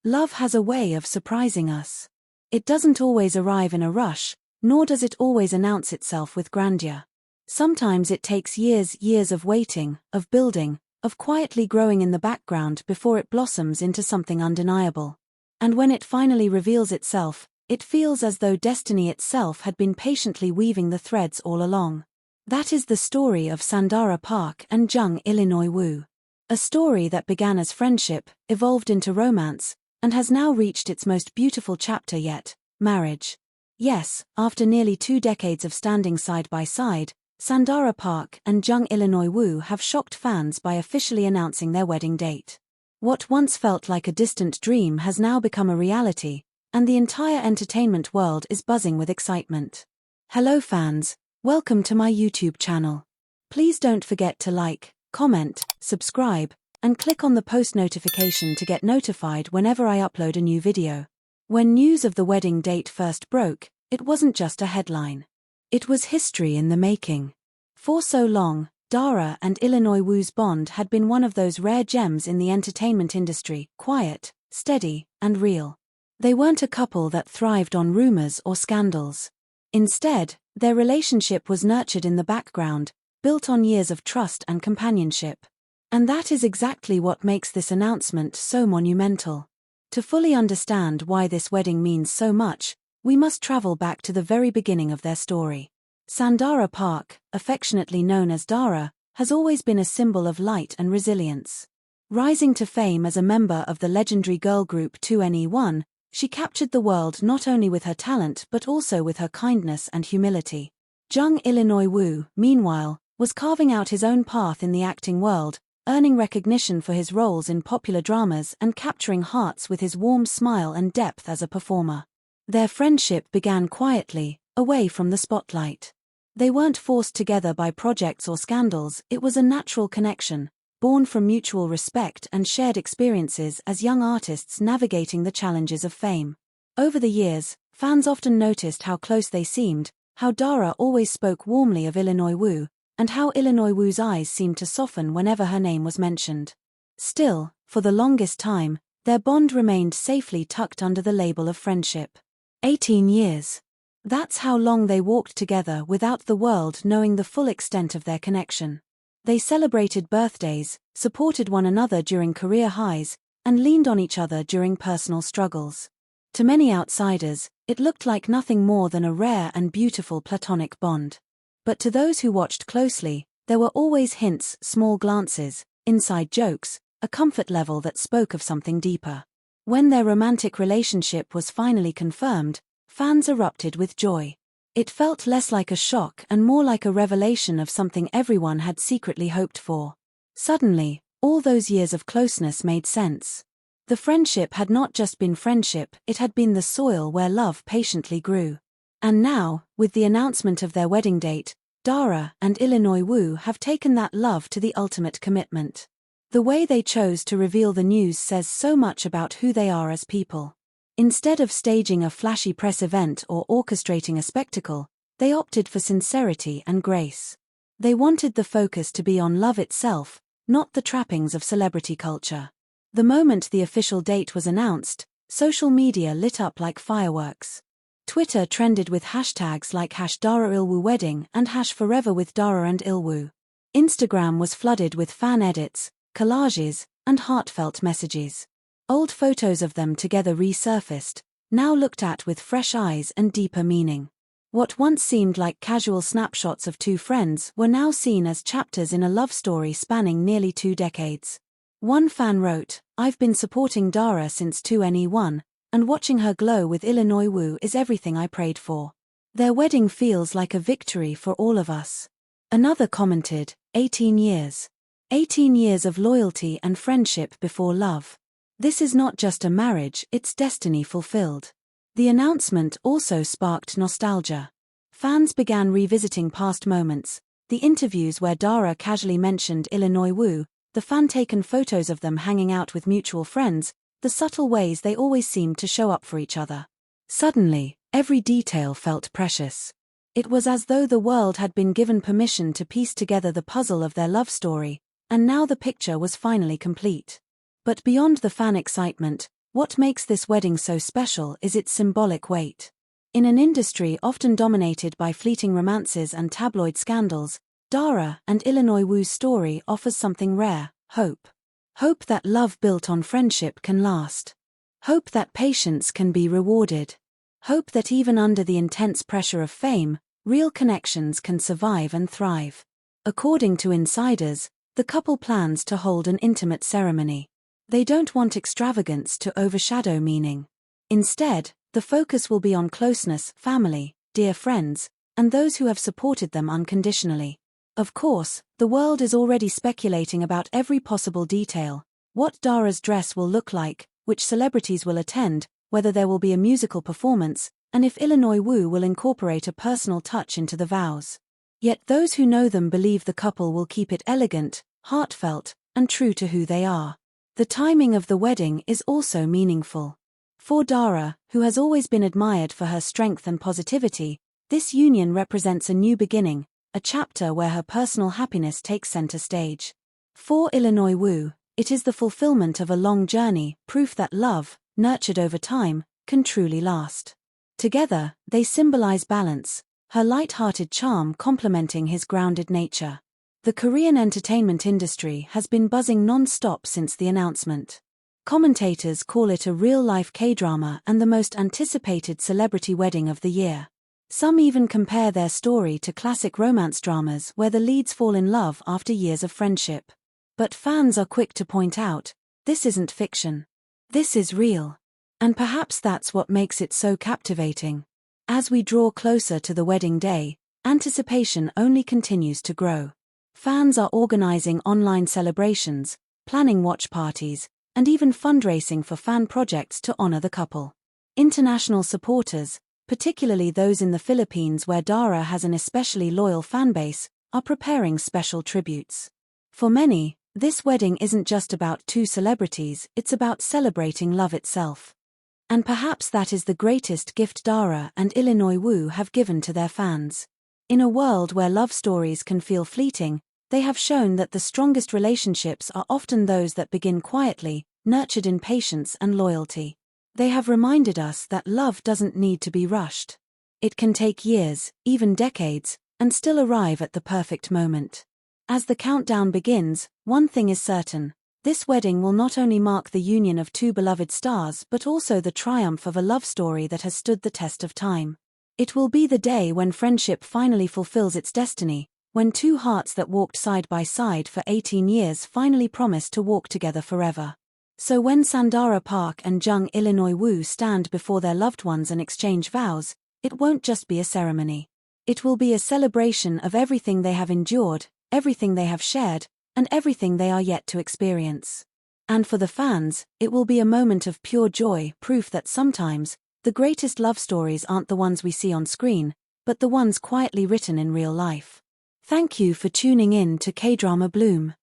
Love has a way of surprising us. It doesn't always arrive in a rush, nor does it always announce itself with grandeur. Sometimes it takes years of waiting, of building, of quietly growing in the background before it blossoms into something undeniable. And when it finally reveals itself, it feels as though destiny itself had been patiently weaving the threads all along. That is the story of Sandara Park and Jung Il-woo. A story that began as friendship, evolved into romance, and has now reached its most beautiful chapter yet, marriage. Yes, after nearly 2 decades of standing side by side, Sandara Park and Jung Il-woo have shocked fans by officially announcing their wedding date. What once felt like a distant dream has now become a reality, and the entire entertainment world is buzzing with excitement. Hello fans, welcome to my YouTube channel. Please don't forget to like, comment, subscribe, and click on the post notification to get notified whenever I upload a new video. When news of the wedding date first broke, it wasn't just a headline. It was history in the making. For so long, Dara and Il-woo's bond had been one of those rare gems in the entertainment industry, quiet, steady, and real. They weren't a couple that thrived on rumors or scandals. Instead, their relationship was nurtured in the background, built on years of trust and companionship. And that is exactly what makes this announcement so monumental. To fully understand why this wedding means so much, we must travel back to the very beginning of their story. Sandara Park, affectionately known as Dara, has always been a symbol of light and resilience. Rising to fame as a member of the legendary girl group 2NE1, she captured the world not only with her talent but also with her kindness and humility. Jung Il-woo, meanwhile, was carving out his own path in the acting world, earning recognition for his roles in popular dramas and capturing hearts with his warm smile and depth as a performer. Their friendship began quietly, away from the spotlight. They weren't forced together by projects or scandals, it was a natural connection, born from mutual respect and shared experiences as young artists navigating the challenges of fame. Over the years, fans often noticed how close they seemed, how Dara always spoke warmly of Il-woo, and how Il-woo's eyes seemed to soften whenever her name was mentioned. Still, for the longest time, their bond remained safely tucked under the label of friendship. 18 years. That's how long they walked together without the world knowing the full extent of their connection. They celebrated birthdays, supported one another during career highs, and leaned on each other during personal struggles. To many outsiders, it looked like nothing more than a rare and beautiful platonic bond. But to those who watched closely, there were always hints, small glances, inside jokes, a comfort level that spoke of something deeper. When their romantic relationship was finally confirmed, fans erupted with joy. It felt less like a shock and more like a revelation of something everyone had secretly hoped for. Suddenly, all those years of closeness made sense. The friendship had not just been friendship, it had been the soil where love patiently grew. And now, with the announcement of their wedding date, Dara and Il-woo have taken that love to the ultimate commitment. The way they chose to reveal the news says so much about who they are as people. Instead of staging a flashy press event or orchestrating a spectacle, they opted for sincerity and grace. They wanted the focus to be on love itself, not the trappings of celebrity culture. The moment the official date was announced, social media lit up like fireworks. Twitter trended with hashtags like #DaraIlWooWedding and #ForeverWithDara&Il-woo. Instagram was flooded with fan edits, collages, and heartfelt messages. Old photos of them together resurfaced, now looked at with fresh eyes and deeper meaning. What once seemed like casual snapshots of two friends were now seen as chapters in a love story spanning nearly 2 decades. One fan wrote, "I've been supporting Dara since 2NE1, and watching her glow with Il-woo is everything I prayed for. Their wedding feels like a victory for all of us." Another commented, 18 years. 18 years of loyalty and friendship before love. This is not just a marriage, it's destiny fulfilled. The announcement also sparked nostalgia. Fans began revisiting past moments, the interviews where Dara casually mentioned Il-woo, the fan-taken photos of them hanging out with mutual friends, the subtle ways they always seemed to show up for each other. Suddenly, every detail felt precious. It was as though the world had been given permission to piece together the puzzle of their love story, and now the picture was finally complete. But beyond the fan excitement, What makes this wedding so special is its symbolic weight. In an industry often dominated by fleeting romances and tabloid scandals, Sandara and Il-woo's story offers something rare: hope. Hope that love built on friendship can last. Hope that patience can be rewarded. Hope that even under the intense pressure of fame, real connections can survive and thrive. According to insiders, the couple plans to hold an intimate ceremony. They don't want extravagance to overshadow meaning. Instead, the focus will be on closeness, family, dear friends, and those who have supported them unconditionally. Of course, the world is already speculating about every possible detail: what Sandara's dress will look like, which celebrities will attend, whether there will be a musical performance, and if Il-woo will incorporate a personal touch into the vows. Yet those who know them believe the couple will keep it elegant, heartfelt, and true to who they are. The timing of the wedding is also meaningful. For Sandara, who has always been admired for her strength and positivity, this union represents a new beginning, a chapter where her personal happiness takes center stage. For Il-woo, it is the fulfillment of a long journey, proof that love, nurtured over time, can truly last. Together, they symbolize balance, her light-hearted charm complementing his grounded nature. The Korean entertainment industry has been buzzing non-stop since the announcement. Commentators call it a real-life K-drama and the most anticipated celebrity wedding of the year. Some even compare their story to classic romance dramas where the leads fall in love after years of friendship. But fans are quick to point out, this isn't fiction. This is real. And perhaps that's what makes it so captivating. As we draw closer to the wedding day, anticipation only continues to grow. Fans are organizing online celebrations, planning watch parties, and even fundraising for fan projects to honor the couple. International supporters, particularly those in the Philippines where Sandara has an especially loyal fanbase, are preparing special tributes. For many, this wedding isn't just about two celebrities, it's about celebrating love itself. And perhaps that is the greatest gift Sandara and Il-woo have given to their fans. In a world where love stories can feel fleeting, they have shown that the strongest relationships are often those that begin quietly, nurtured in patience and loyalty. They have reminded us that love doesn't need to be rushed. It can take years, even decades, and still arrive at the perfect moment. As the countdown begins, one thing is certain: this wedding will not only mark the union of two beloved stars but also the triumph of a love story that has stood the test of time. It will be the day when friendship finally fulfills its destiny, when two hearts that walked side by side for 18 years finally promise to walk together forever. So when Sandara Park and Jung Il-woo stand before their loved ones and exchange vows, it won't just be a ceremony. It will be a celebration of everything they have endured, everything they have shared, and everything they are yet to experience. And for the fans, it will be a moment of pure joy, proof that sometimes, the greatest love stories aren't the ones we see on screen, but the ones quietly written in real life. Thank you for tuning in to K-Drama Bloom.